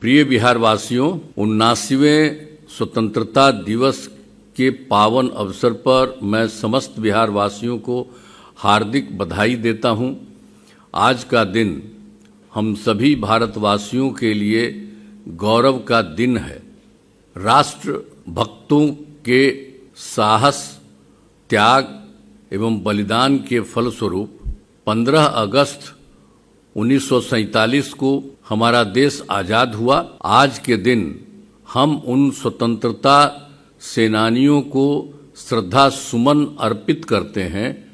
प्रिय बिहार वासियों, 79वें स्वतंत्रता दिवस के पावन अवसर पर मैं समस्त बिहार वासियों को हार्दिक बधाई देता हूं। आज का दिन हम सभी भारतवासियों के लिए गौरव का दिन है। राष्ट्र भक्तों के साहस, त्याग एवं बलिदान के फलस्वरूप 15 अगस्त 1947 को हमारा देश आज़ाद हुआ। आज के दिन हम उन स्वतंत्रता सेनानियों को श्रद्धा सुमन अर्पित करते हैं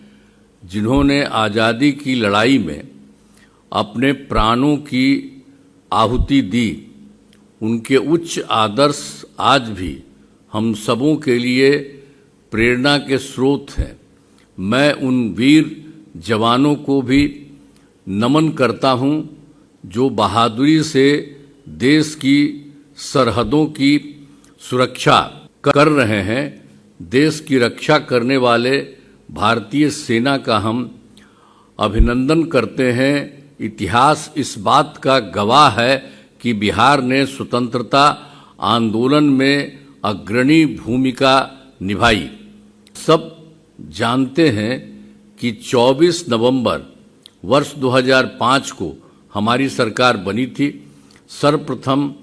जिन्होंने आज़ादी की लड़ाई में अपने प्राणों की आहुति दी। उनके उच्च आदर्श आज भी हम सबों के लिए प्रेरणा के स्रोत हैं। मैं उन वीर जवानों को भी नमन करता हूं जो बहादुरी से देश की सरहदों की सुरक्षा कर रहे हैं। देश की रक्षा करने वाले भारतीय सेना का हम अभिनंदन करते हैं। इतिहास इस बात का गवाह है कि बिहार ने स्वतंत्रता आंदोलन में अग्रणी भूमिका निभाई। सब जानते हैं कि 24 नवंबर वर्ष 2005 को हमारी सरकार बनी थी। सर्वप्रथम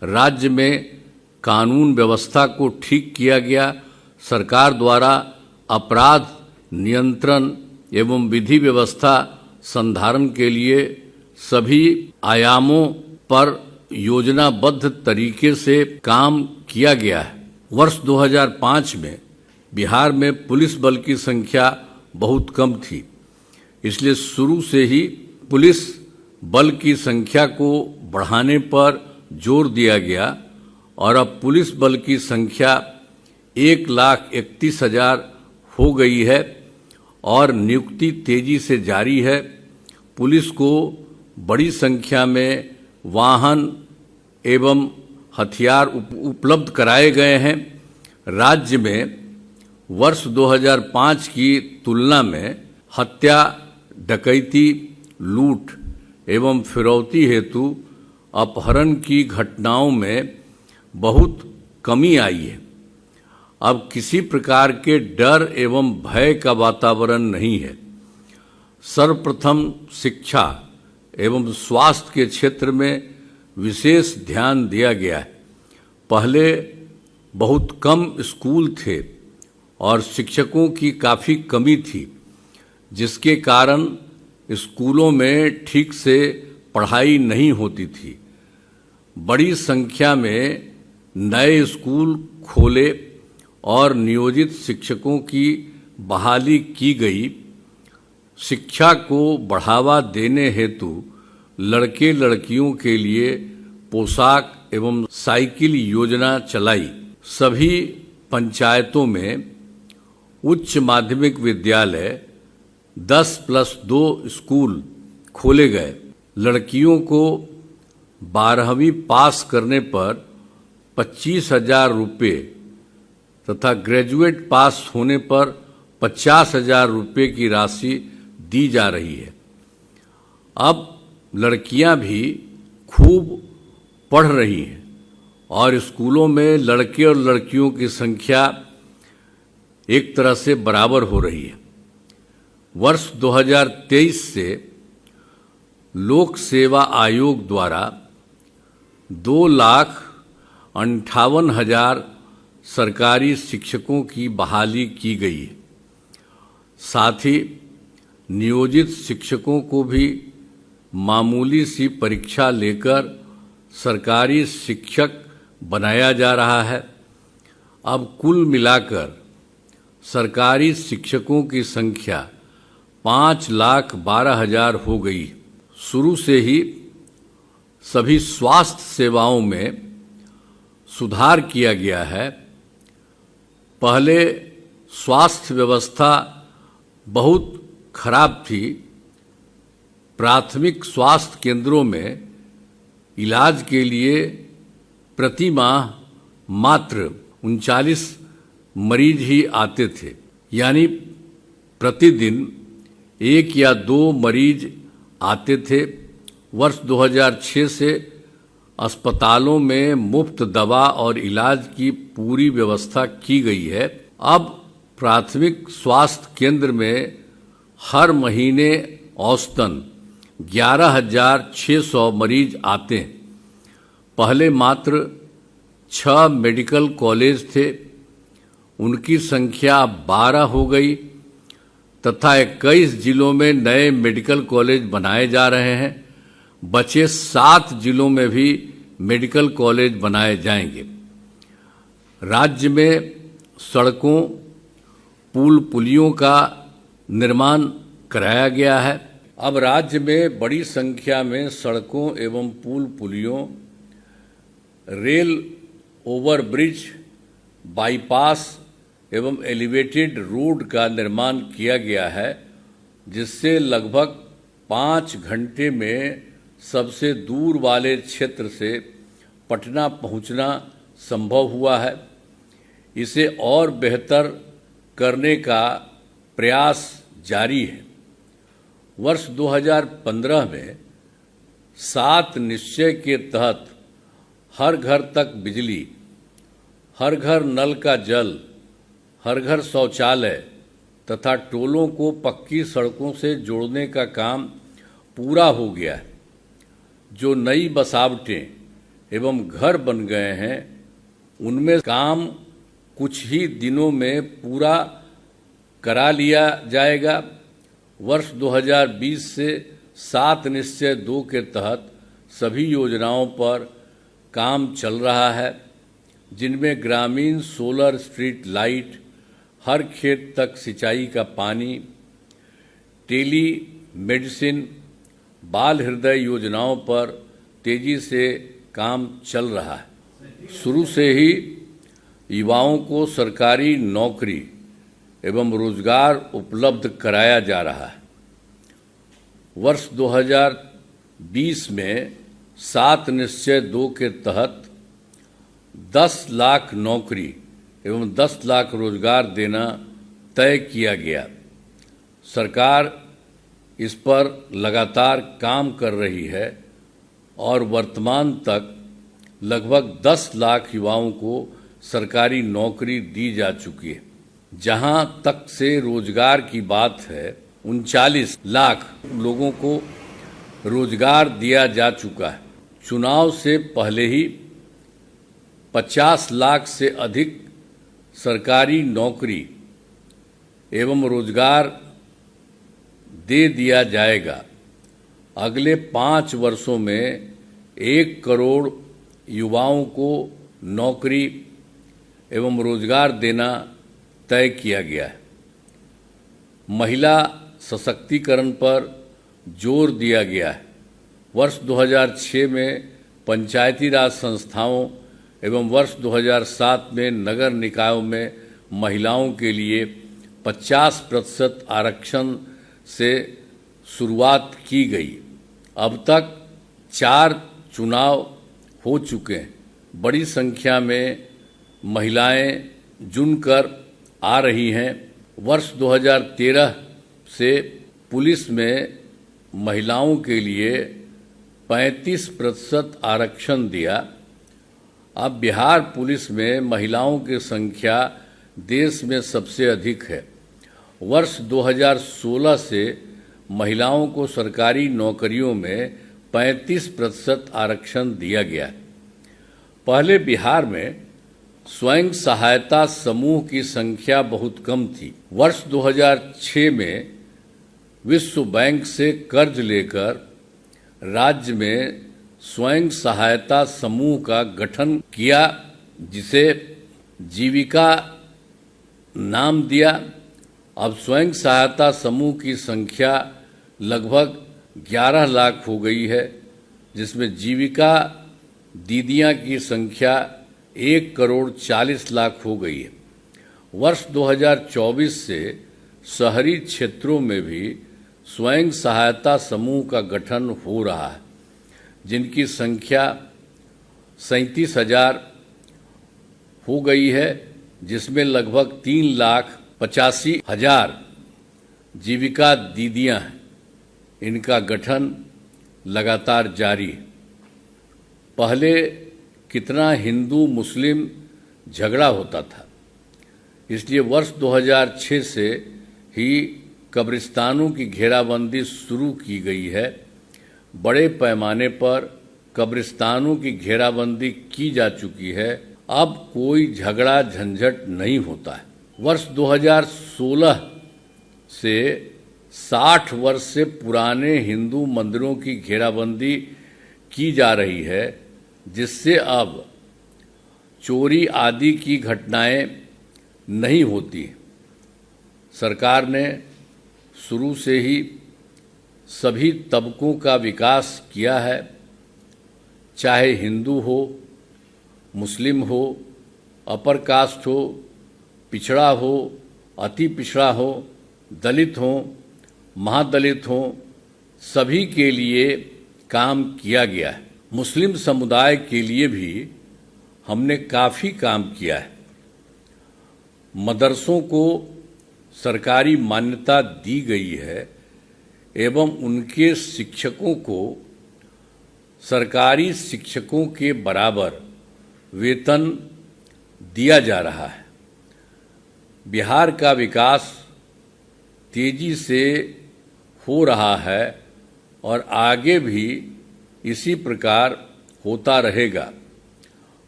राज्य में कानून व्यवस्था को ठीक किया गया। सरकार द्वारा अपराध नियंत्रण एवं विधि व्यवस्था संधारण के लिए सभी आयामों पर योजनाबद्ध तरीके से काम किया गया है। वर्ष 2005 में बिहार में पुलिस बल की संख्या बहुत कम थी, इसलिए शुरू से ही पुलिस बल की संख्या को बढ़ाने पर जोर दिया गया और अब पुलिस बल की संख्या 1,31,000 हो गई है और नियुक्ति तेजी से जारी है। पुलिस को बड़ी संख्या में वाहन एवं हथियार उपलब्ध कराए गए हैं। राज्य में वर्ष 2005 की तुलना में हत्या, डकैती, लूट एवं फिरौती हेतु अपहरण की घटनाओं में बहुत कमी आई है। अब किसी प्रकार के डर एवं भय का वातावरण नहीं है। सर्वप्रथम शिक्षा एवं स्वास्थ्य के क्षेत्र में विशेष ध्यान दिया गया है। पहले बहुत कम स्कूल थे और शिक्षकों की काफ़ी कमी थी, जिसके कारण स्कूलों में ठीक से पढ़ाई नहीं होती थी। बड़ी संख्या में नए स्कूल खोले और नियोजित शिक्षकों की बहाली की गई। शिक्षा को बढ़ावा देने हेतु लड़के लड़कियों के लिए पोशाक एवं साइकिल योजना चलाई। सभी पंचायतों में उच्च माध्यमिक विद्यालय 10+2 स्कूल खोले गए। लड़कियों को 12वीं पास करने पर 25,000 रुपये तथा ग्रेजुएट पास होने पर 50,000 रुपये की राशि दी जा रही है। अब लड़कियां भी खूब पढ़ रही हैं और स्कूलों में लड़के और लड़कियों की संख्या एक तरह से बराबर हो रही है। वर्ष 2023 से लोक सेवा आयोग द्वारा 2,58,000 सरकारी शिक्षकों की बहाली की गई है। साथ ही नियोजित शिक्षकों को भी मामूली सी परीक्षा लेकर सरकारी शिक्षक बनाया जा रहा है। अब कुल मिलाकर सरकारी शिक्षकों की संख्या 5,12,000 हो गई। शुरू से ही सभी स्वास्थ्य सेवाओं में सुधार किया गया है। पहले स्वास्थ्य व्यवस्था बहुत खराब थी। प्राथमिक स्वास्थ्य केंद्रों में इलाज के लिए प्रति माह मात्र 39 मरीज ही आते थे, यानी प्रतिदिन 1 या 2 मरीज आते थे। वर्ष 2006 से अस्पतालों में मुफ्त दवा और इलाज की पूरी व्यवस्था की गई है। अब प्राथमिक स्वास्थ्य केंद्र में हर महीने औसतन 11,600 मरीज आते हैं। पहले मात्र 6 मेडिकल कॉलेज थे, उनकी संख्या 12 हो गई तथा 21 जिलों में नए मेडिकल कॉलेज बनाए जा रहे हैं। बचे 7 जिलों में भी मेडिकल कॉलेज बनाए जाएंगे। राज्य में सड़कों, पुल पुलियों का निर्माण कराया गया है। अब राज्य में बड़ी संख्या में सड़कों एवं पुल पुलियों, रेल ओवरब्रिज, बाईपास एवं एलिवेटेड रोड का निर्माण किया गया है, जिससे लगभग 5 घंटे में सबसे दूर वाले क्षेत्र से पटना पहुंचना संभव हुआ है। इसे और बेहतर करने का प्रयास जारी है। वर्ष 2015 में 7 निश्चय के तहत हर घर तक बिजली, हर घर नल का जल, हर घर शौचालय तथा टोलों को पक्की सड़कों से जोड़ने का काम पूरा हो गया है। जो नई बसावटें एवं घर बन गए हैं, उनमें काम कुछ ही दिनों में पूरा करा लिया जाएगा। वर्ष 2020 से 7 निश्चय 2 के तहत सभी योजनाओं पर काम चल रहा है, जिनमें ग्रामीण सोलर स्ट्रीट लाइट, हर खेत तक सिंचाई का पानी, टेली मेडिसिन, बाल हृदय योजनाओं पर तेजी से काम चल रहा है। शुरू से ही युवाओं को सरकारी नौकरी एवं रोजगार उपलब्ध कराया जा रहा है। वर्ष 2020 में 7 निश्चय 2 के तहत 10 लाख नौकरी एवं 10 लाख रोजगार देना तय किया गया। सरकार इस पर लगातार काम कर रही है और वर्तमान तक लगभग 10 लाख युवाओं को सरकारी नौकरी दी जा चुकी है। जहां तक से रोजगार की बात है, 39 लाख लोगों को रोजगार दिया जा चुका है। चुनाव से पहले ही 50 लाख से अधिक सरकारी नौकरी एवं रोजगार दे दिया जाएगा। अगले 5 वर्षों में 1 करोड़ युवाओं को नौकरी एवं रोजगार देना तय किया गया है। महिला सशक्तिकरण पर जोर दिया गया है। वर्ष 2006 में पंचायती राज संस्थाओं एवं वर्ष 2007 में नगर निकायों में महिलाओं के लिए 50% आरक्षण से शुरुआत की गई। अब तक 4 चुनाव हो चुके हैं। बड़ी संख्या में महिलाएं चुनकर आ रही हैं। वर्ष 2013 से पुलिस में महिलाओं के लिए 35% आरक्षण दिया। अब बिहार पुलिस में महिलाओं की संख्या देश में सबसे अधिक है। वर्ष 2016 से महिलाओं को सरकारी नौकरियों में 35% आरक्षण दिया गया। पहले बिहार में स्वयं सहायता समूह की संख्या बहुत कम थी। वर्ष 2006 में विश्व बैंक से कर्ज लेकर राज्य में स्वयं सहायता समूह का गठन किया, जिसे जीविका नाम दिया। अब स्वयं सहायता समूह की संख्या लगभग 11 लाख हो गई है, जिसमें जीविका दीदियां की संख्या 1 करोड़ 40 लाख हो गई है। वर्ष 2024 से शहरी क्षेत्रों में भी स्वयं सहायता समूह का गठन हो रहा है, जिनकी संख्या 37,000 हो गई है, जिसमें लगभग 3,85,000 जीविका दीदियां हैं। इनका गठन लगातार जारी है। पहले कितना हिंदू मुस्लिम झगड़ा होता था, इसलिए वर्ष 2006 से ही कब्रिस्तानों की घेराबंदी शुरू की गई है। बड़े पैमाने पर कब्रिस्तानों की घेराबंदी की जा चुकी है। अब कोई झगड़ा झंझट नहीं होता है। वर्ष 2016 से 60 वर्ष से पुराने हिंदू मंदिरों की घेराबंदी की जा रही है, जिससे अब चोरी आदि की घटनाएं नहीं होती। सरकार ने शुरू से ही सभी तबकों का विकास किया है, चाहे हिंदू हो, मुस्लिम हो, अपर कास्ट हो, पिछड़ा हो, अति पिछड़ा हो, दलित हो, महादलित हो, सभी के लिए काम किया गया है। मुस्लिम समुदाय के लिए भी हमने काफ़ी काम किया है। मदरसों को सरकारी मान्यता दी गई है एवं उनके शिक्षकों को सरकारी शिक्षकों के बराबर वेतन दिया जा रहा है। बिहार का विकास तेजी से हो रहा है और आगे भी इसी प्रकार होता रहेगा।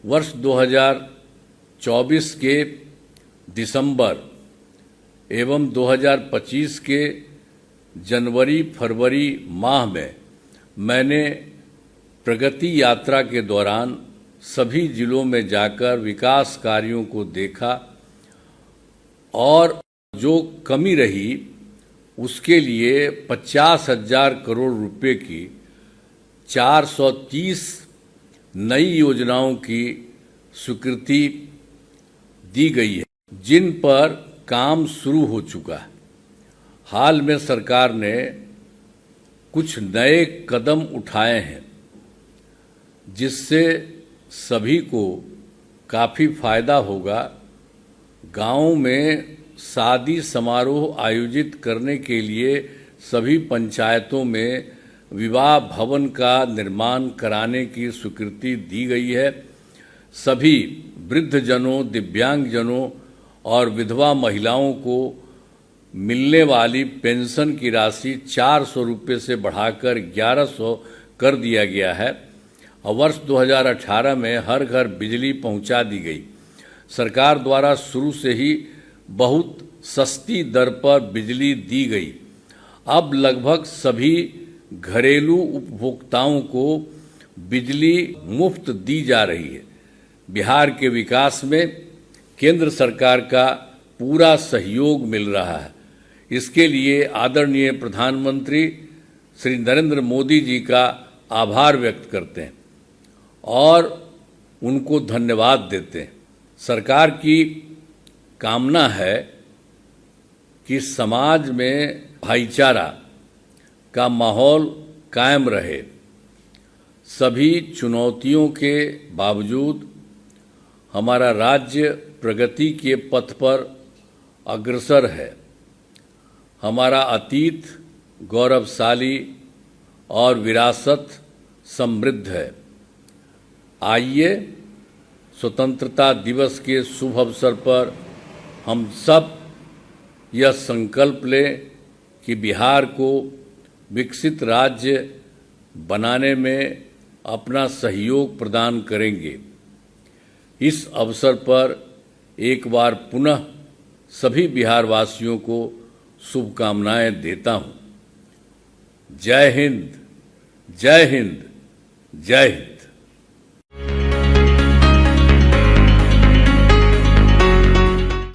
वर्ष 2024 के दिसंबर एवं 2025 के जनवरी फरवरी माह में मैंने प्रगति यात्रा के दौरान सभी जिलों में जाकर विकास कार्यों को देखा और जो कमी रही उसके लिए 50,000 करोड़ रुपए की 430 नई योजनाओं की स्वीकृति दी गई है, जिन पर काम शुरू हो चुका है। हाल में सरकार ने कुछ नए कदम उठाए हैं, जिससे सभी को काफ़ी फायदा होगा। गांव में शादी समारोह आयोजित करने के लिए सभी पंचायतों में विवाह भवन का निर्माण कराने की स्वीकृति दी गई है। सभी वृद्धजनों, दिव्यांगजनों और विधवा महिलाओं को मिलने वाली पेंशन की राशि 400 रुपये से बढ़ाकर 1100 कर दिया गया है और वर्ष 2018 में हर घर बिजली पहुंचा दी गई। सरकार द्वारा शुरू से ही बहुत सस्ती दर पर बिजली दी गई। अब लगभग सभी घरेलू उपभोक्ताओं को बिजली मुफ्त दी जा रही है। बिहार के विकास में केंद्र सरकार का पूरा सहयोग मिल रहा है। इसके लिए आदरणीय प्रधानमंत्री श्री नरेंद्र मोदी जी का आभार व्यक्त करते हैं और उनको धन्यवाद देते हैं। सरकार की कामना है कि समाज में भाईचारा का माहौल कायम रहे। सभी चुनौतियों के बावजूद हमारा राज्य प्रगति के पथ पर अग्रसर है। हमारा अतीत गौरवशाली और विरासत समृद्ध है। आइए स्वतंत्रता दिवस के शुभ अवसर पर हम सब यह संकल्प लें कि बिहार को विकसित राज्य बनाने में अपना सहयोग प्रदान करेंगे। इस अवसर पर एक बार पुनः सभी बिहारवासियों को शुभकामनाएं देता हूं। जय हिंद, जय हिंद, जय हिंद।